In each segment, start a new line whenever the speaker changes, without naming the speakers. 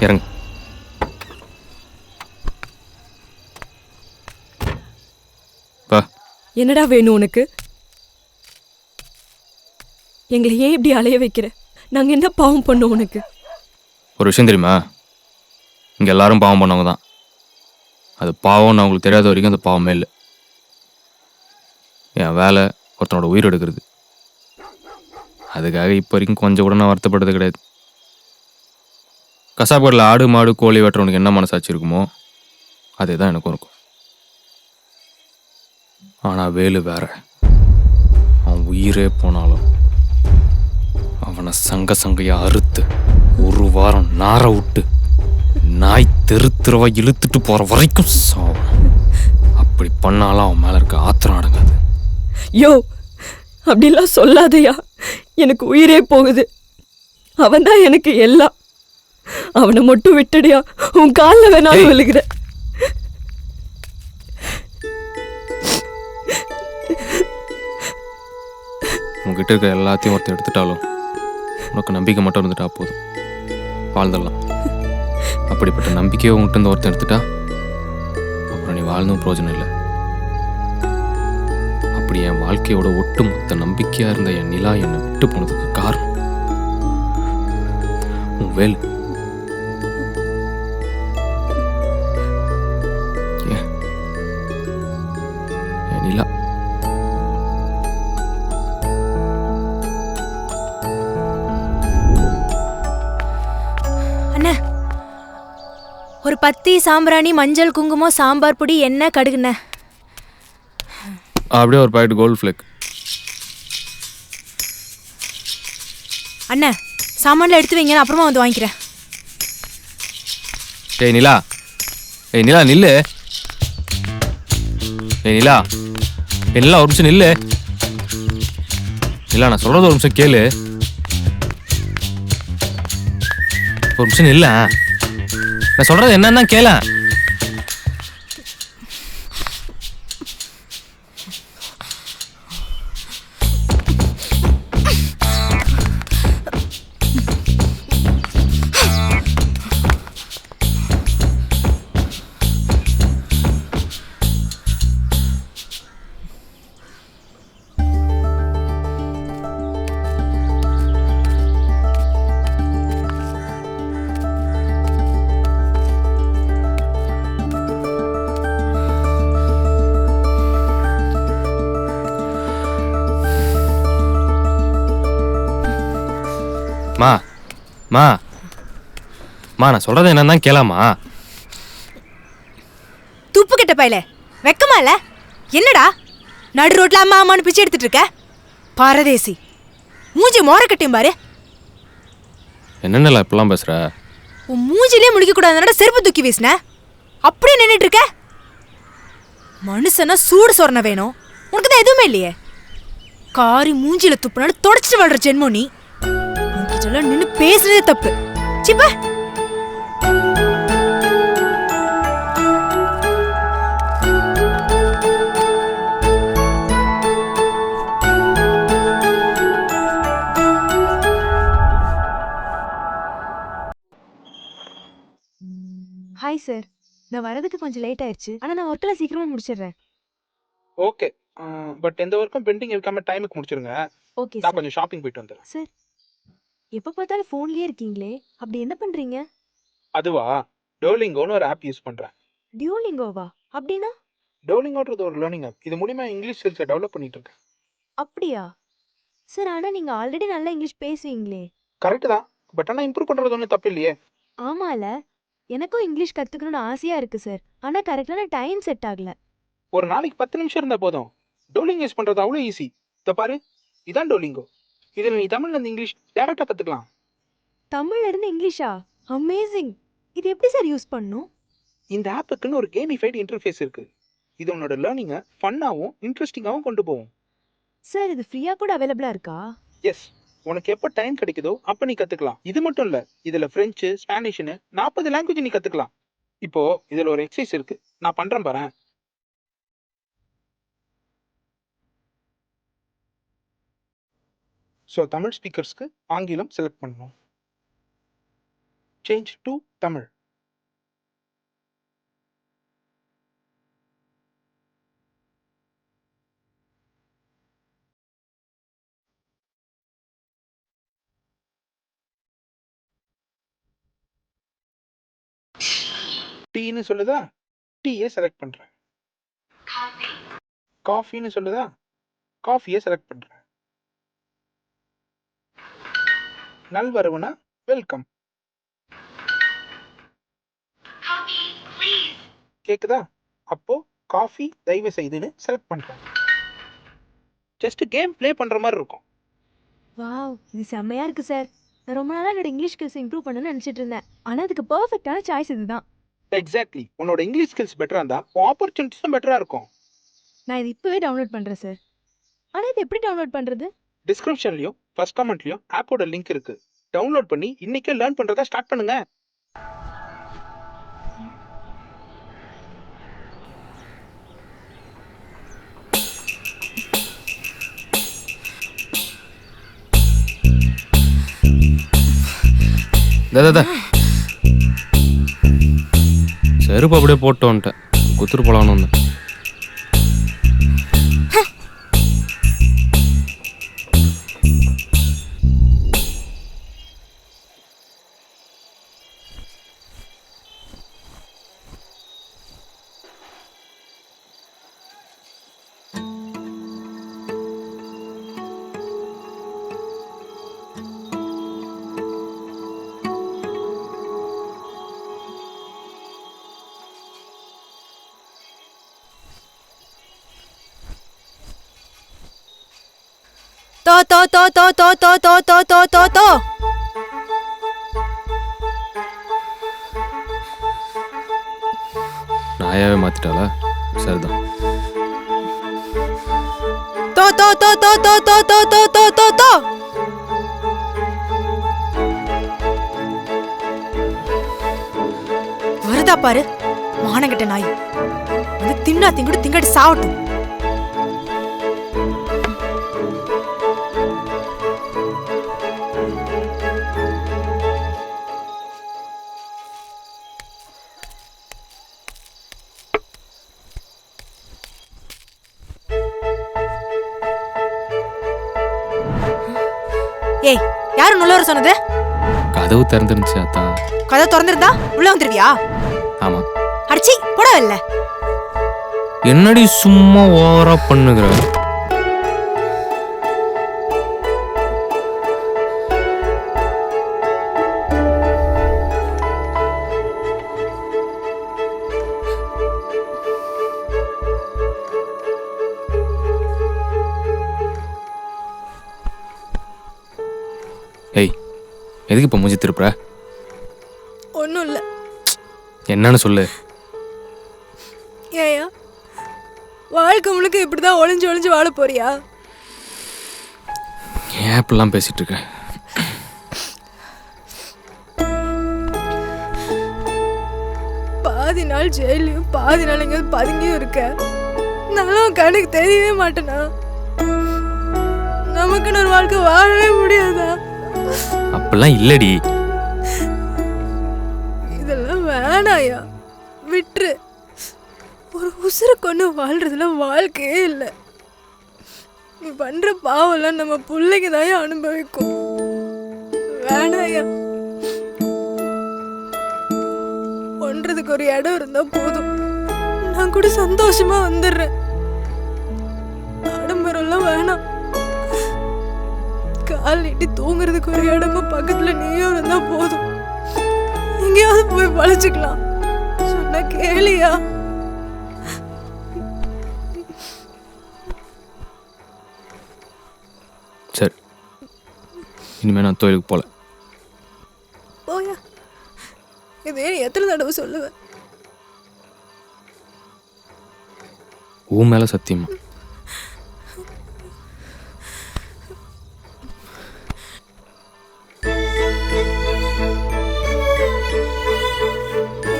இறங்கு.
என்னடா வேணும் உனக்கு? எங்களை ஏன் இப்படி அலைய வைக்கிற? நாங்க என்ன பாவம் பண்ணோம் உனக்கு?
ஒரு விஷயம் தெரியுமா? இங்கே எல்லாரும் பாவம் பண்ணவங்க தான். அது பாவம்னு அவங்களுக்கு தெரியாத வரைக்கும் அது பாவமே இல்லை. என் வேலை ஒருத்தனோட உயிர் எடுக்கிறது. அதுக்காக இப்போ வரைக்கும் கொஞ்சம் கூட நான் வருத்தப்பட்டது கிடையாது. கசாப்புகளில் ஆடு மாடு கோழி வெட்டுறவனுக்கு என்ன மனசாட்சி இருக்குமோ அதே தான் எனக்கும் இருக்கும். ஆனால் வேலு வேற. அவன் உயிரே போனாலும் அவனை சங்கையா அறுத்து ஒரு வாரம் நார விட்டு நாய் தெருவா இழுத்துட்டு போற வரைக்கும் சாவணும். அப்படி பண்ணாலும் அவன் மேல இருக்க ஆத்திரம் அடங்காது.
யோ, அப்படிலாம் சொல்லாதையா. எனக்கு உயிரே போகுது. அவன் தான் எனக்கு எல்லாம். அவனை மட்டும் விட்டுடியா. உன் காலில் வேணாலும் விழுகிற.
உங்ககிட்ட இருக்க எல்லாத்தையும் ஒருத்தர் எடுத்துட்டாலும் உனக்கு நம்பிக்கை மட்டும் இருந்துட்டா போதும், வாழ்ந்துடலாம். அப்படிப்பட்ட நம்பிக்கையை உங்ககிட்ட இருந்து ஒருத்தர் எடுத்துட்டா அப்புறம் நீ வாழ்ந்தும் பிரயோஜனம் இல்லை. அப்படி என் வாழ்க்கையோட ஒட்டுமொத்த நம்பிக்கையா இருந்த என் நிலா என்னை விட்டு போனதுக்கு காரணம் உன் வேலு. என் நிலா.
ஒரு பத்தி சாம்பிராணி மஞ்சள் குங்குமம் சாம்பார் பொடி என்ன கடுகுண்ண.
அப்படியே ஒரு பாக்கெட் கோல்ட் ஃபிளேக்.
அண்ணா சாமான்ல எடுத்து வைங்க, நான் அப்புறமா வந்து வாங்கிக்கிறேன்.
ஏய் நிலா, ஏய் நிலா நில்லு. ஏய் நிலா, ஏய் நிலா ஒரு நிமிஷம் நில்லு. நிலா நான் சொல்றது ஒரு நிமிஷம் கேளு. ஒரு நிமிஷம் நில்ல. நான் சொல்றது என்னன்னா கேள. மா மா மா நான் சொல்றது என்னன்னா கேளாமா.
துப்பு கிட்ட பையல வெக்கமா இல்ல? என்னடா நடு ரோட்ல அம்மா அம்மானு பிச்சை எடுத்துட்டு இருக்க? பாரதேசி மூஞ்சி மோர கட்டியும் பாரு.
என்னென்ன இப்பெல்லாம் பேசுற?
உன் மூஞ்சிலே முடிக்க கூடாதுனடா செருப்பு தூக்கி வீசின. அப்படியே நின்னுட்டு இருக்க. மனுஷனா சூடு சொரண வேணும். உனக்கு தான் எதுவுமே இல்லையே. காரி மூஞ்சில துப்புனாலும் தொடச்சிட்டு வாழ்ற ஜென்மோ நீ. உன்கிட்ட நின்னு பேசுறதே தப்பு. சிப்ப
ஹாய் சார், நான் வரதுக்கு கொஞ்சம் லேட் ஆயிடுச்சு. ஆனா நான் ஒர்க்கில் சீக்கிரமா முடிச்சிடுறேன்.
ஓகே. பட் எந்த ஒர்க்கும் பெண்டிங் வைக்காம டைமுக்கு முடிச்சிருங்க.
ஓகே
நான்
சார்.
கொஞ்சம் ஷாப்பிங் போயிட்டு வந்துடுறேன்.
சார், எப்போ பார்த்தாலும் ஃபோன்லயே இருக்கீங்களே, அப்படி என்ன பண்றீங்க?
அதுவா, டோலிங்கோன்னு ஒரு ஆப் யூஸ் பண்றேன்.
டியூலிங்கோவா? அப்படின்னா?
டோலிங்கோன்றது ஒரு லேர்னிங் ஆப். இது மூலியமா இங்கிலீஷ் ஸ்கில்ஸை டெவலப் பண்ணிட்டு இருக்கேன்.
அப்படியா சார்? ஆனா நீங்க ஆல்ரெடி நல்லா இங்கிலீஷ் பேசுவீங்களே.
கரெக்ட் தான், பட் ஆனால் இம்ப்ரூவ் பண்றது ஒன்றும் தப்பு இல்லையே.
ஆமால, எனக்கும் இங்கிலீஷ் கத்துக்கணும்னு ஆசையா இருக்கு சார். ஆனா கரெக்டான டைம் செட் ஆகல.
ஒரு நாளைக்கு 10 நிமிஷம் இருந்தா போதும். டோலிங் யூஸ் பண்றது அவ்வளோ ஈஸி. இதை பாரு, இதான் டோலிங்கோ. இதில் நீ தமிழ்ல இருந்து இங்கிலீஷ் டேரக்டா கத்துக்கலாம்.
தமிழ்ல இருந்து இங்கிலீஷா? அமேசிங். இது எப்படி சார் யூஸ் பண்ணும்?
இந்த ஆப்புக்குன்னு ஒரு கேமிஃபைடு இன்டர்ஃபேஸ் இருக்கு. இது உன்னோட லேர்னிங்கை ஃபன்னாகவும் இன்ட்ரெஸ்டிங்காகவும் கொண்டு போகும்.
சார், இது ஃப்ரீயா கூட அவைலபிளா இருக்கா?
எஸ், உனக்கு எப்போ டைம் கிடைக்குதோ அப்போ நீ கற்றுக்கலாம். இது மட்டும் இல்லை, இதில் ஃப்ரெஞ்சு ஸ்பானிஷ்னு 40 லாங்குவேஜ் நீ கற்றுக்கலாம். இப்போ இதில் ஒரு எக்ஸசைஸ் இருக்கு, நான் பண்ணுறேன் பாரு. ஸோ தமிழ் ஸ்பீக்கர்ஸ்க்கு ஆங்கிலம் செலக்ட் பண்ணணும். Change to Tamil. டீன்னு சொல்லுதா? டீயை செலக்ட் பண்றேன். காஃபின்னு சொல்லுதா? காஃபியை செலக்ட் பண்றேன். நல்வரவுனா வெல்கம். கேக்குதா? அப்போ காஃபி தயவு செய்துன்னு செலக்ட் பண்றேன். ஜஸ்ட் கேம் ப்ளே பண்ற மாதிரி இருக்கும்.
வாவ், இது செம்மையா இருக்கு சார். நான் ரொம்ப நாளா என்னோட இங்கிலீஷ் ஸ்கில்ஸ் இம்ப்ரூவ் பண்ணணும்னு நினைச்சிட்டு இருந்தேன். ஆனா அதுக்கு பெர்ஃபெக்ட்டான சாய்ஸ் இதுதான்.
எக்ஸாக்ட்லி. உன்னோட இங்கிலீஷ் ஸ்கில்ஸ் பெட்டரா இருந்தா உன் ஆப்பர்ச்சுனிட்டிஸும் பெட்டரா இருக்கும்.
நான் இது இப்பவே டவுன்லோட் பண்றேன் சார். ஆனா இது எப்படி டவுன்லோட் பண்றது?
டிஸ்கிரிப்ஷன்லயும் ஃபர்ஸ்ட் கமெண்ட்லயும் ஆப்போட லிங்க் இருக்கு. டவுன்லோட் பண்ணி இன்னைக்கே லேர்ன் பண்றதா ஸ்டார்ட் பண்ணுங்க.
செருப்பு அப்படியே போட்டு வந்துட்டேன். குத்துட்டு போலான்னு வந்தேன்.
தோ தோ தோ தோ தோ தோ தோ தோ தோ தோ தோ
நாயாவே மாத்திட்டாளா? சரிதான்.
தோ தோ தோ தோ தோ தோ தோ தோ தோ தோ தோ வருதா பாரு மானங்கிட்ட நாய். வந்து தின்னா திங்குடு திங்காடி சாவட்டும். ஏய், யாரு நுழைவர சொன்னது?
கதவு திறந்துருந்துச்சு அத்தான்.
கதை திறந்திருந்தா உள்ள வந்துருவியா?
ஆமா.
அடிச்சி போடவே இல்ல.
என்னடி சும்மா ஓவரா பண்ணுகிற? ஏய், எதுக்கு இப்ப மூஞ்சி திருப்புற?
ஒன்னும் இல்ல.
என்னன்னு சொல்லு.
ஏயா வாழ்க்கை முழுக்க இப்படிதான் ஒளிஞ்சு ஒளிஞ்சு வாழ போறியா?
ஏன் இப்படிலாம் பேசிட்டு இருக்க?
பாதி நாள் ஜெயிலையும் பாதி நாள் எங்கேயாவது பதுங்கியும் இருக்க. நானும் கணக்கு தெரியவே மாட்டேனா? நமக்குன்னு ஒரு வாழ்க்கை வாழவே முடியாதா?
அப்படிலாம் இல்லடி.
இதெல்லாம் வேணாயா, விட்டுரு. ஒரு உசுரை கொண்டு வாழ்றதுல வாழ்க்கையே இல்லை. நீ பண்ற பாவம்லாம் நம்ம பிள்ளைங்க தான் அனுபவிக்கும். வேணாயா. ஒன்றதுக்கு ஒரு இடம் இருந்தா போதும். நான் கூட சந்தோஷமா வந்துடுறேன். ஆடம்பரம்லாம் வேணாம். கால் நீட்டி தூங்குறதுக்கு ஒரு இடமும் பக்கத்துல நீயும் இருந்தா போதும். எங்கேயாவது போய் பழச்சிக்கலாம். சொன்னா கேளியா?
சரி, இனிமே நான் தொழிலுக்கு போல.
போயா. இதே நீ எத்தனை தடவை சொல்லுவேன்?
உன் மேல சத்தியமா.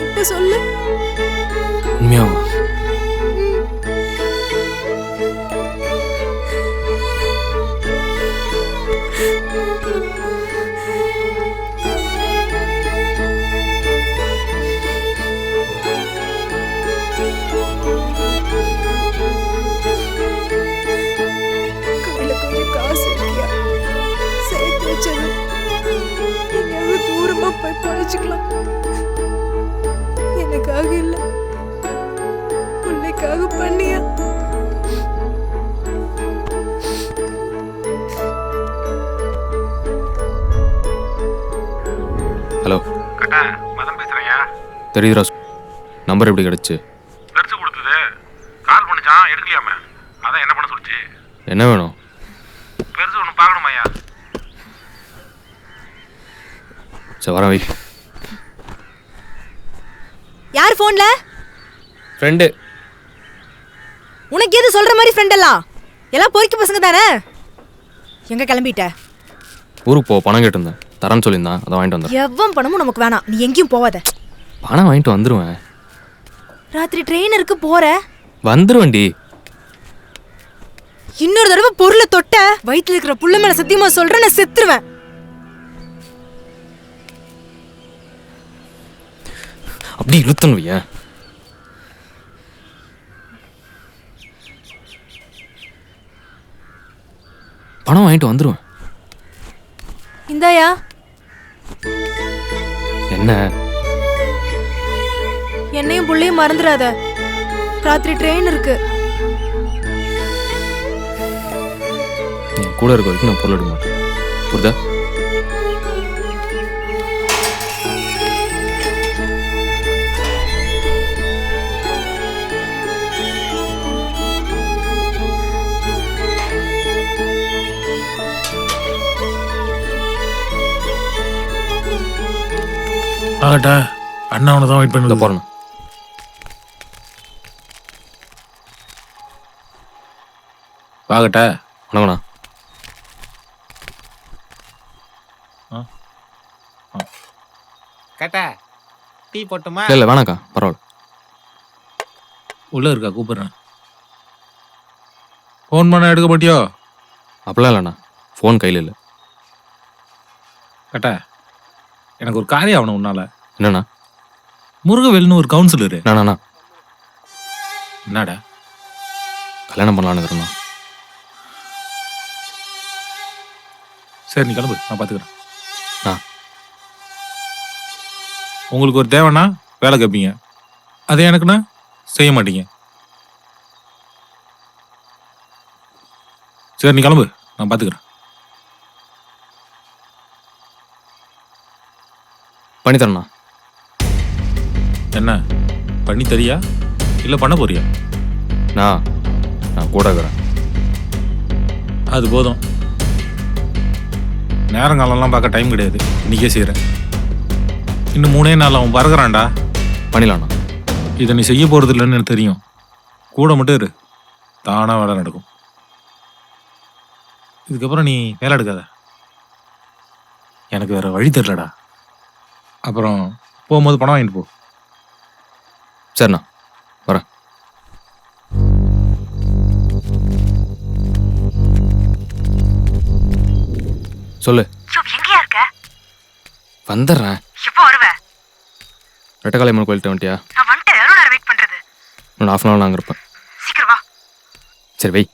இப்ப சொல்லு.
உண்மையாவா?
வச்சுக்கலாம். எனக்காக இல்ல, உன்னைக்காக பண்ணியா?
ஹலோ
கட்டா மதன் பேசுறேயா.
தெரியுதுரா. நம்பர் எப்படி கிடச்சி?
பெருசு கொடுத்தது கால் பண்ணிச்சான், எடுக்கலையாம. அதான் என்ன பண்ண சொல்லிச்சு.
என்ன வேணும்?
பெருசு ஒன்று பார்க்கணுமாய்யா.
சரி வரேன் வை.
யார் போன்ல?
ஃப்ரெண்டு.
உனக்கு எது சொல்ற மாதிரி ஃப்ரெண்ட் எல்லாம் பொறுக்கி பசங்க தானே. எங்க கிளம்பிட்ட?
ஊருக்கு போ, பணம் கேட்டிருந்தேன், தரேன்னு சொல்லியிருந்தான், அதை வாங்கிட்டு வந்தேன்.
எவ்வளவு பணமும் நமக்கு வேணாம், நீ எங்கேயும் போவாத.
பணம் வாங்கிட்டு வந்துடுவேன்.
ராத்திரி ட்ரெயின் இருக்கு, போற?
வந்துடுவேன்டி.
இன்னொரு தடவை பொருளை தொட்ட வயிற்றுல இருக்கிற புள்ள மேல சத்தியமா சொல்றேன், நான் செத்துருவேன்.
அப்படி இழுத்தணும் வைய. பணம் வாங்கிட்டு வந்துடுவேன்.
இந்தாயா.
என்ன?
என்னையும் புள்ளையும் மறந்துடாத, ராத்திரி ட்ரெயின் இருக்கு.
நீ கூட இருக்க வரைக்கும் நான் பொருள் எடுக்க மாட்டேன், புரியுதா?
ஆகட்டா, அண்ணா அவனை தான் வெயிட்
இங்கே
பண்ணி
போகிறேன்.
ஆகட்டா.
வணக்கண்ணா.
கட்டா டீ போட்டுமா?
இல்லை இல்லை வேணாக்கா, பரவாயில்ல.
உள்ள இருக்கா, கூப்பிடுறேன். ஃபோன் பண்ண எடுக்க மாட்டியோ?
அப்படிலாம் இல்லைண்ணா, ஃபோன் கையில் இல்லை.
கட்டா, எனக்கு ஒரு காரியம் ஆகணும் உன்னால.
என்னண்ணா?
முருகவேல்னு ஒரு கவுன்சிலரு.
நானா?
என்னடா?
கல்யாணம் பண்ணலான்னு இருக்கிறேண்ணா.
சரி நீ கிளம்பு, நான் பார்த்துக்கிறேன்.
ஆ.
உங்களுக்கு ஒரு தேவைன்னா வேலை கேட்பீங்க, அதே எனக்குன்னா செய்ய மாட்டீங்க. சரி நீ கிளம்பு, நான் பார்த்துக்கிறேன்.
பண்ணித்தரேண்ணா.
என்ன பண்ணி தரியா இல்லை பண்ண போறியா?
நான் கூட இருக்கிறேன்.
அது போதும். நேரங்காலம்லாம் பார்க்க டைம் கிடையாது, இன்னைக்கே செய்கிறேன். இன்னும் 3 நாள் அவன் பறகுறான்டா.
பண்ணிடலாண்ணா.
இதை நீ செய்ய போகிறது இல்லைன்னு எனக்கு தெரியும். கூட மட்டும் இரு, தானாக வேலை நடக்கும். இதுக்கப்புறம் நீ வேலை எடுக்காத, எனக்கு வேற வழி தெரிலடா. அப்புறம் போகும்போது பணம் வாங்கிட்டு போ.
சரிண்ணா, வரேன். சொல்லு.
எங்கயா இருக்க?
வந்துடுறேன்.
எப்போ வருவ?
ரெட்டக்காளியம்மன் கோயில்கிட்ட வந்துட்டியா?
நான் வந்துட்டேன், எவ்வளோ நேரம் வெயிட் பண்றது?
இன்னும் 1/2 hour நாங்கள் இருப்பேன்.
சீக்கிரம் வா.
சரி வை.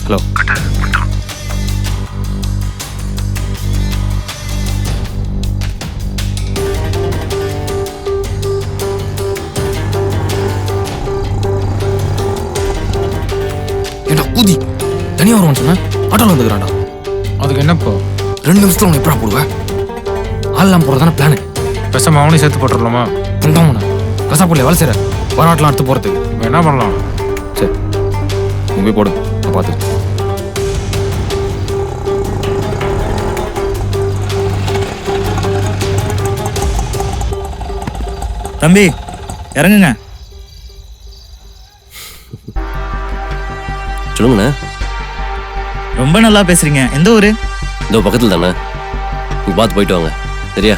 ஹலோ. ஏண்டா கூதி, தனியாக வருவான்னு சொன்னேன், ஆட்டோவில் வந்துக்கிறான்டா.
அதுக்கு என்னப்போ?
2 நிமிஷத்துல உனக்கு எப்படா போடுவேன்? ஆள்லாம் போகிறதான பிளானு.
பேசாம அவனையும் சேர்த்து போட்டுடலாமா?
உண்டாமண்ணா, கசாப்பூரில் வேலை செய்கிற வராட்டெலாம் எடுத்து போகிறதுக்கு.
இப்போ என்ன பண்ணலாம்?
சரி நீ போய் போடு, நான் பார்த்து.
தம்பி இறங்குங்க.
சொல்லுங்கண்ணே.
ரொம்ப நல்லா பேசுறீங்க. எந்த ஊரு?
இதோ பக்கத்தில் தானே, நீங்கள் பார்த்து போயிட்டு வாங்க, சரியா?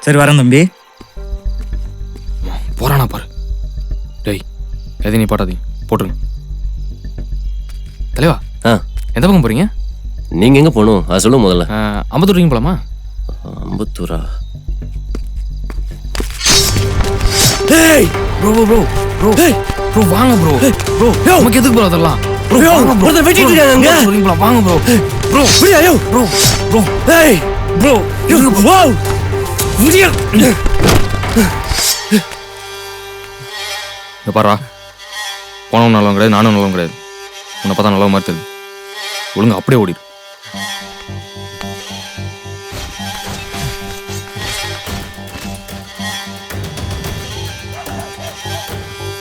சரி வரேன் தம்பி.
போறானா பாரு. டேய் எதை நீ பாட்டாதீங்க, போட்டுருங்க. தலைவா
ஆ
எந்த பக்கம் போறீங்க?
நீங்கள் எங்கே போகணும் அதை சொல்லுங்க முதல்ல.
அம்பத்தூர் வரைக்கும் போலாமா?
அம்பத்தூரா?
Bro bro bro bro bro வாங்க ப்ரோ ப்ரோ நமக்கு எதுக்கு ப்ரோ அதெல்லாம்? ப்ரோ வாங்க ப்ரோ
வெட்டிட்டு இருக்காங்க
சொல்றீங்களா? வாங்க ப்ரோ ப்ரோ ப்ரோ ப்ரோ
ஏய்
ப்ரோ
வாவ்
இந்த பாரா, போனவன் நல்லவன் கிடையாது, நானும் நல்லவன் கிடையாது. உன்னை பார்த்தா நல்லவன் மாதிரி தெரியுது. ஒழுங்கு அப்படியே ஓடிடு.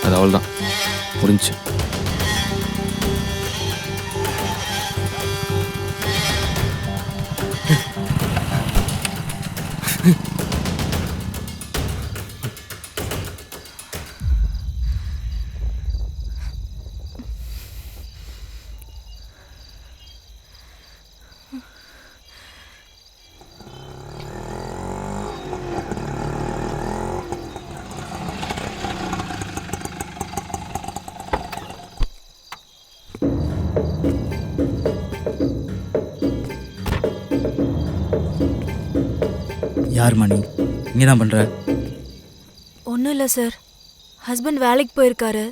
அது அவள்தான் முடிஞ்சு.
யார் மணி இங்கே தான் பண்ணுற?
ஒன்றும் இல்லை சார், ஹஸ்பண்ட் வேலைக்கு போயிருக்காரு,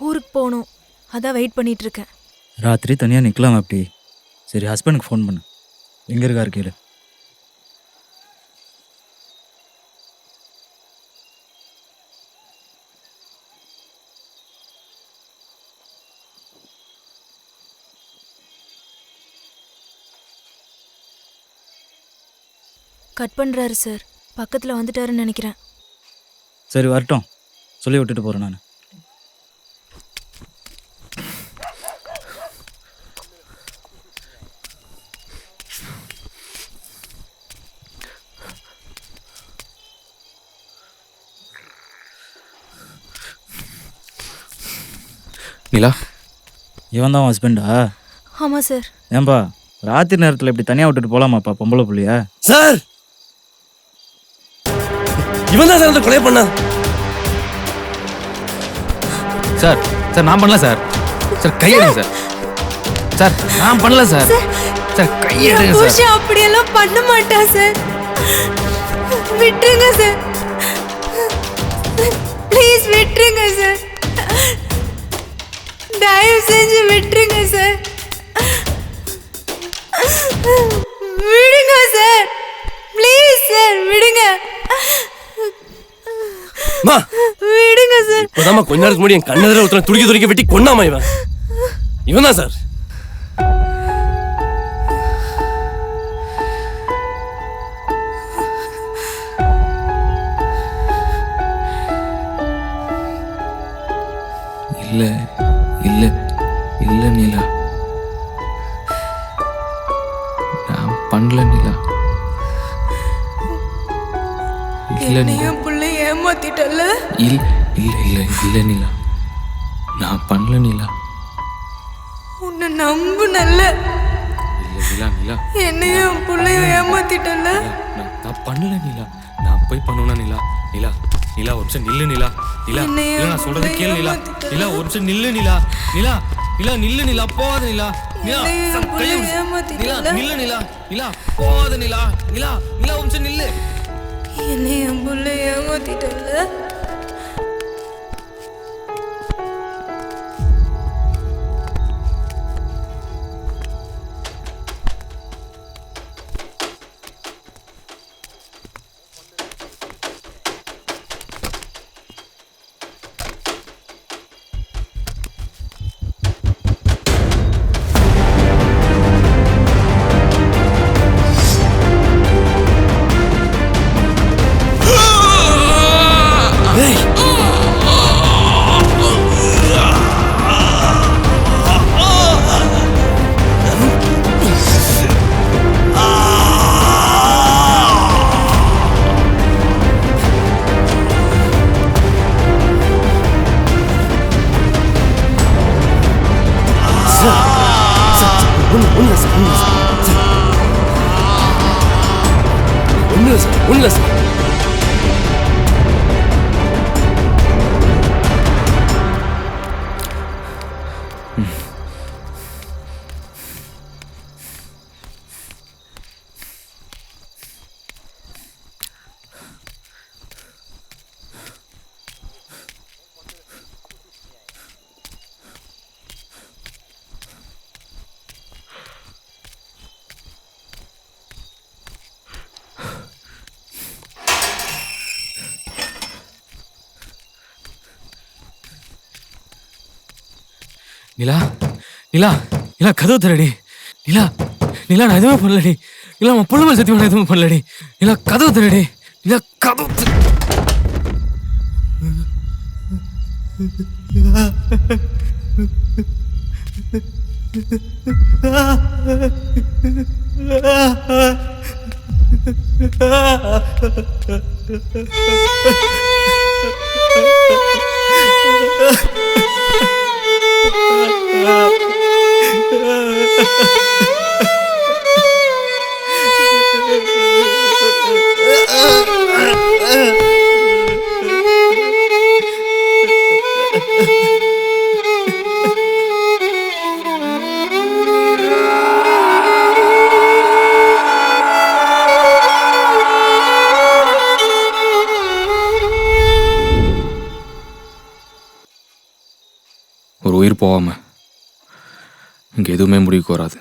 ஊருக்கு போகணும், அதான் வெயிட் பண்ணிட்டு இருக்கேன்.
ராத்திரி தனியாக நிற்கலாம் அப்படி. சரி ஹஸ்பண்டுக்கு ஃபோன் பண்ணு, எங்கே இருக்காரு கேளு.
கட் பண்ணுறாரு சார், பக்கத்தில் வந்துட்டாருன்னு நினைக்கிறேன்.
சரி வரட்டும், சொல்லி விட்டுட்டு போகிறேன் நான்.
நிலா,
இவன் தான் ஹஸ்பண்டா?
ஆமாம் சார்.
ஏன்பா ராத்திரி நேரத்தில் இப்படி தனியாக விட்டுட்டு போகலாமாப்பா பொம்பளை புள்ளியா?
சார் இவன் தான் சார் அந்த கொலை பண்ணா.
சார் சார் நான் பண்ணல சார். சார் கையெடுங்க சார். சார் நான் பண்ணல சார். சார் கையெடுங்க சார்.
அப்படியெல்லாம் பண்ண மாட்டா சார், விட்டுருங்க சார், ப்ளீஸ் விட்டுருங்க சார், தயவு செஞ்சு விட்டுருங்க சார், விடுங்க சார், ப்ளீஸ் சார் விடுங்க,
மா
விடுங்க சார்.
இப்போதாம்மா கொஞ்ச நேரத்துக்கு முன்னாடி என் கண்ணெதிர ஒருத்தனை துடிக்க வெட்டி கொன்னாமா இவன் தான் சார்.
இல்ல இல்ல இல்ல நிலா, நான் பண்ணல நிலா. இல்ல நிலா,
பிள்ளை ஏமாத்திட்டல.
இல்ல இல்ல இல்ல இல்ல நிலா, நான் பண்ணல நிலா.
உன்னை நம்பு நல்ல.
இல்ல நிலா நிலா,
என்னையும் பிள்ளைய ஏமாத்திட்டல.
நான் பண்ணல நிலா. நான் போய் பண்ணுவேனா நிலா? நிலா நிலா ஒரு நிமிஷம் நில்லு நிலா. நிலா நிலா நான் சொல்றது கேளு நிலா. நிலா ஒரு நிமிஷம் நில்லு நிலா. நிலா நிலா நில்லு நிலா, போகாத நிலா. நிலா கையை விடு. நிலா நில்லு நிலா. நிலா போகாத நிலா. நிலா நிலா ஒரு நிமிஷம் நில்லு.
என்னையும் பிள்ளை ஏமாத்திட்டல.
ஒன்றும் சார்.
நிலா நிலா நிலா கதவு தரடி. நிலா நிலா நான் எதுவுமே பண்ணலடி. நிலா உன் பொண்ணு மேல சத்தியமா நான் எதுவுமே பண்ணலடி. நிலா கதவு தரடி. நிலா கதவு ஒரு உயிர் போகாம இங்க எதுவுமே முடிவுக்கு வராது.